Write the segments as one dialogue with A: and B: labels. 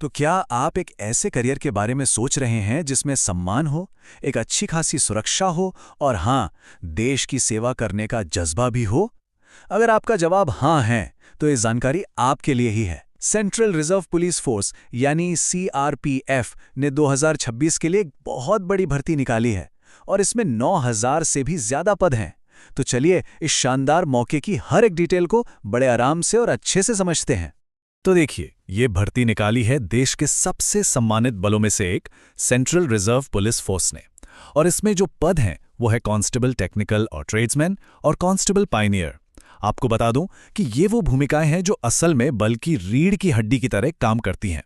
A: तो क्या आप एक ऐसे करियर के बारे में सोच रहे हैं जिसमें सम्मान हो, एक अच्छी खासी सुरक्षा हो और हाँ, देश की सेवा करने का जज्बा भी हो? अगर आपका जवाब हाँ है, तो ये जानकारी आपके लिए ही है। सेंट्रल रिजर्व पुलिस फोर्स यानी सीआरपीएफ ने 2026 के लिए एक बहुत बड़ी भर्ती निकाली है और इसमें 9000 से भी ज्यादा पद हैं। तो चलिए इस शानदार मौके की हर एक डिटेल को बड़े आराम से और अच्छे से समझते हैं। तो देखिए, ये भर्ती निकाली है देश के सबसे सम्मानित बलों में से एक सेंट्रल रिजर्व पुलिस फोर्स ने। और इसमें जो पद हैं वो है कांस्टेबल टेक्निकल और ट्रेड्समैन और कांस्टेबल पायनियर। आपको बता दूं कि ये वो भूमिकाएं हैं जो असल में बल की रीढ़ की हड्डी की तरह काम करती हैं।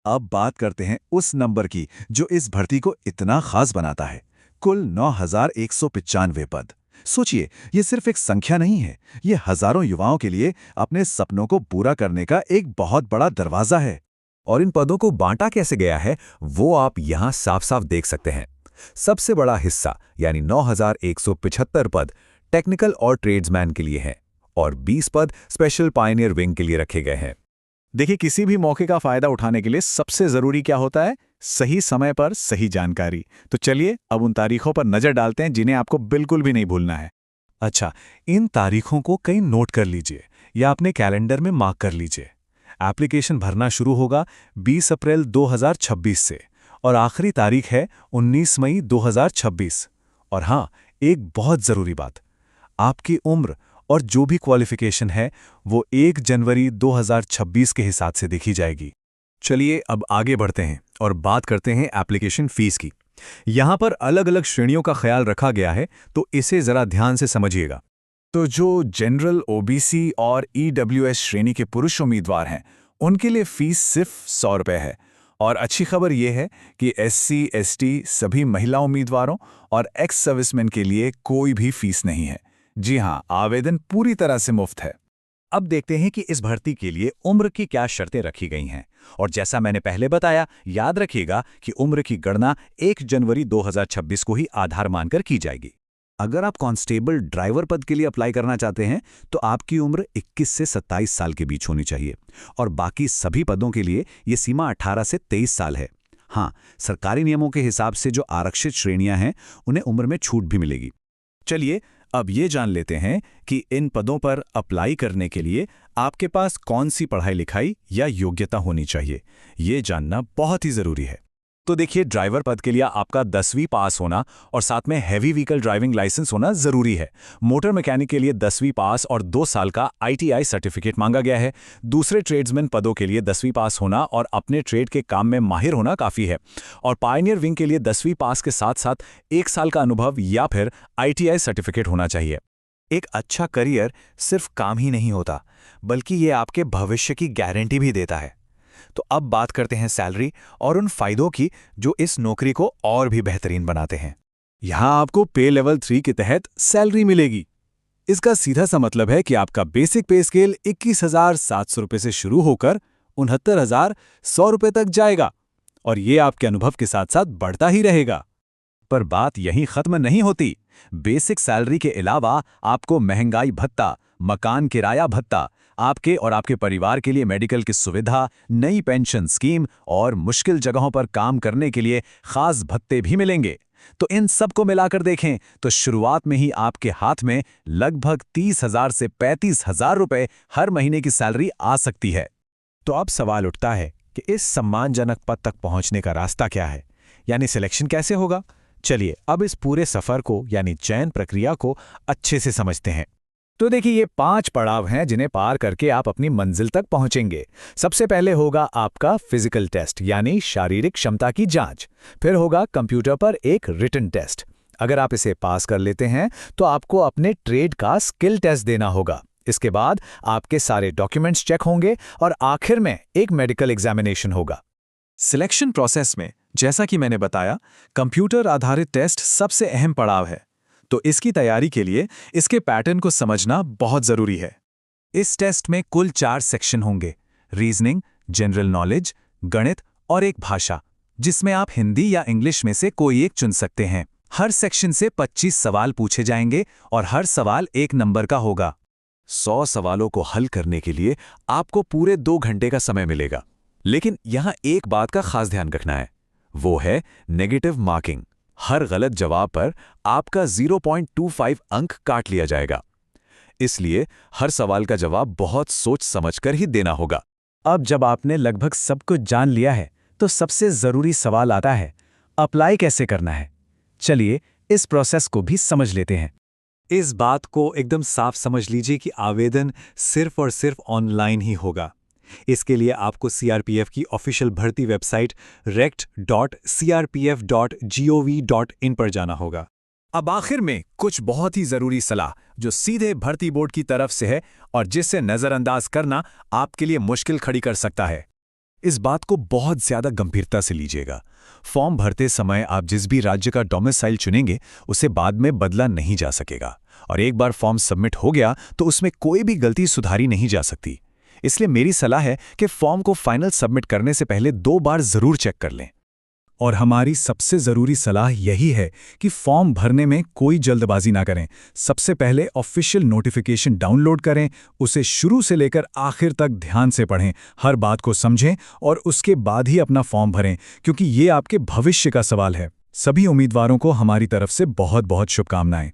B: अब बात करते हैं उस नंबर की जो इस भर्ती को इतना खास बनाता है। कुल 9195 पद। सोचिए, ये सिर्फ एक संख्या नहीं है, ये हजारों युवाओं के लिए अपने सपनों को पूरा करने का एक बहुत बड़ा दरवाजा है।
C: और इन पदों को बांटा कैसे गया है वो आप यहां साफ साफ देख सकते हैं। सबसे बड़ा हिस्सा यानी 9175 पद टेक्निकल और ट्रेड्समैन के लिए हैं और 20 पद स्पेशल पायनियर विंग के लिए रखे गए हैं।
D: देखिए, किसी भी मौके का फायदा उठाने के लिए सबसे जरूरी क्या होता है? सही समय पर सही जानकारी। तो चलिए अब उन तारीखों पर नजर डालते हैं जिन्हें आपको बिल्कुल भी नहीं भूलना है।
B: अच्छा, इन तारीखों को कहीं नोट कर लीजिए या अपने कैलेंडर में मार्क कर लीजिए। एप्लीकेशन भरना शुरू होगा 20 अप्रैल 2026 से और आखिरी तारीख है 19 मई 2026। और हाँ, एक बहुत ज़रूरी बात, आपकी उम्र और जो भी क्वालिफिकेशन है वो 1 जनवरी 2026 के हिसाब से देखी जाएगी।
C: चलिए अब आगे बढ़ते हैं और बात करते हैं एप्लीकेशन फीस की। यहां पर अलग अलग श्रेणियों का ख्याल रखा गया है, तो इसे जरा ध्यान से समझिएगा।
D: तो जो जनरल, ओबीसी और ईडब्ल्यूएस श्रेणी के पुरुष उम्मीदवार हैं उनके लिए फीस सिर्फ 100 रुपये है। और अच्छी खबर यह है कि एससी, एसटी, सभी महिला उम्मीदवारों और एक्स सर्विसमैन के लिए कोई भी फीस नहीं है। जी हां, आवेदन पूरी तरह से मुफ्त है।
C: अब देखते हैं कि इस भर्ती के लिए उम्र की क्या शर्तें रखी गई हैं। और जैसा मैंने पहले बताया, याद रखिएगा कि उम्र की गणना 1 जनवरी 2026 को ही आधार मानकर की जाएगी।
A: अगर आप कांस्टेबल ड्राइवर पद के लिए अप्लाई करना चाहते हैं तो आपकी उम्र 21 से 27 साल के बीच होनी चाहिए और बाकी सभी पदों के लिए ये सीमा 18 से 23 साल है। हाँ, सरकारी नियमों के हिसाब से जो आरक्षित श्रेणियां हैं उन्हें उम्र में छूट भी मिलेगी।
C: चलिए अब ये जान लेते हैं कि इन पदों पर अप्लाई करने के लिए आपके पास कौन सी पढ़ाई लिखाई या योग्यता होनी चाहिए। ये जानना बहुत ही ज़रूरी है। तो देखिए, ड्राइवर पद के लिए आपका 10वीं पास होना और साथ में हैवी व्हीकल ड्राइविंग लाइसेंस होना ज़रूरी है। मोटर मैकेनिक के लिए 10वीं पास और 2 साल का आईटीआई सर्टिफिकेट मांगा गया है। दूसरे ट्रेड्समैन पदों के लिए 10वीं पास होना और अपने ट्रेड के काम में माहिर होना काफ़ी है। और पायनियर विंग के लिए 10वीं पास के साथ साथ 1 साल का अनुभव या फिर आईटीआई सर्टिफिकेट होना चाहिए।
A: एक अच्छा करियर सिर्फ काम ही नहीं होता, बल्कि ये आपके भविष्य की गारंटी भी देता है। तो अब बात करते हैं सैलरी और उन फायदों की जो इस नौकरी को और भी बेहतरीन बनाते हैं।
D: यहां आपको पे लेवल 3 के तहत सैलरी मिलेगी। इसका सीधा सा मतलब है कि आपका बेसिक पे स्केल 21,700 रुपये से शुरू होकर 69,100 रुपये तक जाएगा और ये आपके अनुभव के साथ साथ बढ़ता ही रहेगा।
C: पर बात यहीं खत्म नहीं होती। बेसिक सैलरी के अलावा आपको महंगाई भत्ता, मकान किराया भत्ता, आपके और आपके परिवार के लिए मेडिकल की सुविधा, नई पेंशन स्कीम और मुश्किल जगहों पर काम करने के लिए खास भत्ते भी मिलेंगे। तो इन सब को मिलाकर देखें तो शुरुआत में ही आपके हाथ में लगभग 30,000 से 35,000 रुपये हर महीने की सैलरी आ सकती है।
D: तो अब सवाल उठता है कि इस सम्मानजनक पद तक पहुंचने का रास्ता क्या है, यानी सिलेक्शन कैसे होगा। चलिए अब इस पूरे सफर को यानी चयन प्रक्रिया को अच्छे से समझते हैं। तो देखिए, ये 5 पड़ाव हैं जिन्हें पार करके आप अपनी मंजिल तक पहुंचेंगे। सबसे पहले होगा आपका फिजिकल टेस्ट यानी शारीरिक क्षमता की जांच। फिर होगा कंप्यूटर पर एक रिटन टेस्ट। अगर आप इसे पास कर लेते हैं तो आपको अपने ट्रेड का स्किल टेस्ट देना होगा। इसके बाद आपके सारे डॉक्यूमेंट्स चेक होंगे और आखिर में एक मेडिकल एग्जामिनेशन होगा।
B: सिलेक्शन प्रोसेस में, जैसा कि मैंने बताया, कंप्यूटर आधारित टेस्ट सबसे अहम पड़ाव है। तो इसकी तैयारी के लिए इसके पैटर्न को समझना बहुत ज़रूरी है। इस टेस्ट में कुल 4 सेक्शन होंगे: रीजनिंग, जनरल नॉलेज, गणित और एक भाषा, जिसमें आप हिंदी या इंग्लिश में से कोई एक चुन सकते हैं। हर सेक्शन से 25 सवाल पूछे जाएंगे और हर सवाल 1 नंबर का होगा। 100 सवालों को हल करने के लिए आपको पूरे 2 घंटे का समय मिलेगा। लेकिन यहां एक बात का खास ध्यान रखना है, वो है नेगेटिव मार्किंग। हर गलत जवाब पर आपका 0.25 अंक काट लिया जाएगा। इसलिए हर सवाल का जवाब बहुत सोच समझकर ही देना होगा।
D: अब जब आपने लगभग सब कुछ जान लिया है तो सबसे ज़रूरी सवाल आता है, अप्लाई कैसे करना है। चलिए इस प्रोसेस को भी समझ लेते हैं।
B: इस बात को एकदम साफ समझ लीजिए कि आवेदन सिर्फ और सिर्फ ऑनलाइन ही होगा। इसके लिए आपको सीआरपीएफ की ऑफिशियल भर्ती वेबसाइट rect.crpf.gov.in पर जाना होगा।
C: अब आखिर में कुछ बहुत ही जरूरी सलाह जो सीधे भर्ती बोर्ड की तरफ से है और जिससे नजरअंदाज करना आपके लिए मुश्किल खड़ी कर सकता है।
B: इस बात को बहुत ज्यादा गंभीरता से लीजिएगा। फॉर्म भरते समय आप जिस भी राज्य का डोमिसाइल चुनेंगे उसे बाद में बदला नहीं जा सकेगा, और एक बार फॉर्म सबमिट हो गया तो उसमें कोई भी गलती सुधारी नहीं जा सकती। इसलिए मेरी सलाह है कि फॉर्म को फाइनल सबमिट करने से पहले 2 बार जरूर चेक कर लें।
C: और हमारी सबसे ज़रूरी सलाह यही है कि फॉर्म भरने में कोई जल्दबाजी ना करें। सबसे पहले ऑफिशियल नोटिफिकेशन डाउनलोड करें, उसे शुरू से लेकर आखिर तक ध्यान से पढ़ें, हर बात को समझें और उसके बाद ही अपना फॉर्म भरें, क्योंकि ये आपके भविष्य का सवाल है। सभी उम्मीदवारों को हमारी तरफ से बहुत बहुत शुभकामनाएं।